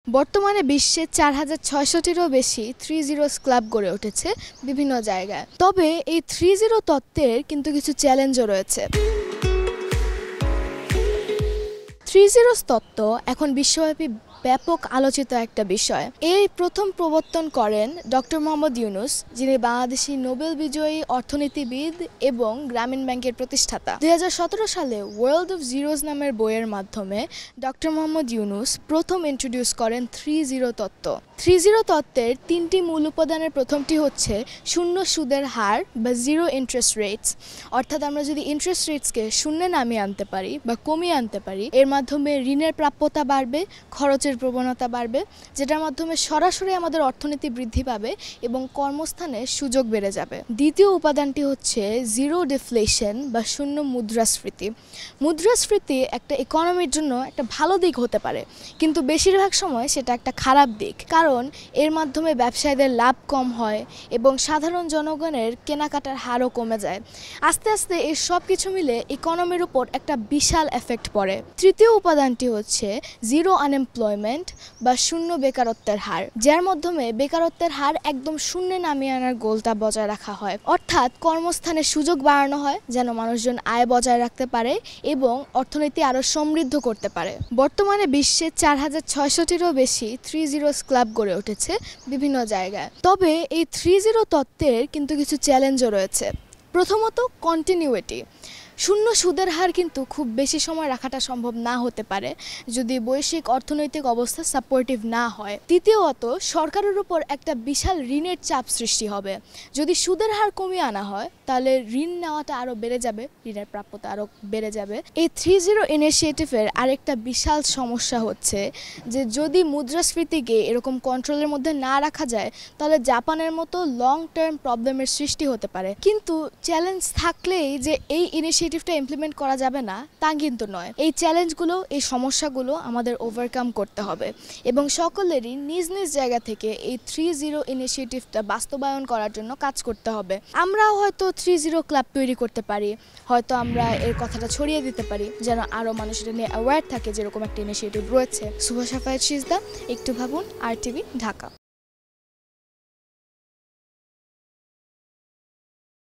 বর্তমানে বিশ্বে ৪,৬০০-টিরও বেশি 3-0 ক্লাব গড়ে উঠেছে বিভিন্ন জায়গায়। তবে এই 3-0 তত্ত্বের কিন্তু কিছু চ্যালেঞ্জও রয়েছে। 3-0 তত্ত্ব এখন বিশ্বব্যাপী ব্যাপক আলোচিত একটা বিষয়। এই প্রথম প্রবর্তন করেন ডক্টর মোহাম্মদ ইউনুস, যিনি বাংলাদেশি নোবেল বিজয়ী অর্থনীতিবিদ এবং গ্রামীণ ব্যাংকের প্রতিষ্ঠাতা। ২০১৭ সালে ওয়ার্ল্ড অফ জিরোজ নামের বইয়ের মাধ্যমে ডক্টর মোহাম্মদ ইউনুস প্রথম ইন্ট্রোডিউস করেন 3-0 তত্ত্ব। 3-0 তত্ত্বের তিনটি মূল উপাদানের প্রথমটি হচ্ছে শূন্য সুদের হার বা জিরো ইন্টারেস্ট রেটস। অর্থাৎ আমরা যদি ইন্টারেস্ট রেটসকে শূন্যে নামিয়ে আনতে পারি বা কমিয়ে আনতে পারি, এর মাধ্যমে ঋণের প্রাপ্যতা বাড়বে, খরচের প্রবণতা বাড়বে, যেটার মাধ্যমে সরাসরি আমাদের অর্থনীতি বৃদ্ধি পাবে এবং কর্মস্থানে সুযোগ বেড়ে যাবে। দ্বিতীয় উপাদানটি হচ্ছে জিরো ডিফ্লেশন বা শূন্য মুদ্রাস্ফীতি। মুদ্রাস্ফীতি একটা ইকোনমির জন্য একটা ভালো দিক হতে পারে, কিন্তু বেশিরভাগ সময় সেটা একটা খারাপ দিক, কারণ এর মাধ্যমে ব্যবসায়ীদের লাভ কম হয় এবং সাধারণ জনগণের কেনাকাটার হারও কমে যায়। আস্তে আস্তে এই সব কিছু মিলে ইকোনমির উপর একটা বিশাল এফেক্ট পড়ে। তৃতীয় উপাদানটি হচ্ছে জিরো আনএমপ্লয়মেন্ট বা শূন্য বেকারত্বের হার, যার মাধ্যমে বেকারত্বের হার একদম শূন্যে নামিয়ে আনার গোলটা বজায় রাখা হয়। অর্থাৎ কর্মস্থানের সুযোগ বাড়ানো হয় যেন মানুষজন আয় বজায় রাখতে পারে এবং অর্থনীতি আরও সমৃদ্ধ করতে পারে। বর্তমানে বিশ্বে ৪,৬০০-টিরও বেশি 3-0 ক্লাব গড়ে উঠেছে বিভিন্ন জায়গায়। তবে এই 3-0 তত্ত্বের কিন্তু কিছু চ্যালেঞ্জও রয়েছে। প্রথমত, কন্টিনিউইটি। শূন্য সুদের হার কিন্তু খুব বেশি সময় রাখাটা সম্ভব না হতে পারে যদি বৈশ্বিক অর্থনৈতিক অবস্থা সাপোর্টিভ না হয়। দ্বিতীয়ত, সরকারের উপর একটা বিশাল ঋণের চাপ সৃষ্টি হবে। যদি সুদের হার কমিয়ে আনা হয় তাহলে ঋণ নেওয়াটা আরও বেড়ে যাবে, ঋণের প্রাপ্যতা আরও বেড়ে যাবে। এই 3-0 ইনিশিয়েটিভের আরেকটা বিশাল সমস্যা হচ্ছে যে যদি মুদ্রাস্ফীতিকে এরকম কন্ট্রোলের মধ্যে না রাখা যায় তাহলে জাপানের মতো লং টার্ম প্রবলেমের সৃষ্টি হতে পারে। কিন্তু চ্যালেঞ্জ থাকলেই যে এই ইনিশিয়েটিভটা ইমপ্লিমেন্ট করা যাবে না তা কিন্তু নয়। এই চ্যালেঞ্জগুলো, এই সমস্যাগুলো আমাদের ওভারকাম করতে হবে এবং সকলেরই নিজ নিজ জায়গা থেকে এই 3-0 ইনিশিয়েটিভটা বাস্তবায়ন করার জন্য কাজ করতে হবে। আমরাও হয়তো 3-0 ক্লাব তৈরি করতে পারি, হয়তো আমরা এর কথাটা ছড়িয়ে দিতে পারি যেন আরও মানুষ এটা নিয়ে অ্যাওয়্যার থাকে যেরকম একটা ইনিশিয়েটিভ রয়েছে। শুভ সাফায়েত সিজদা, একটু ভাবুন, RTV, ঢাকা।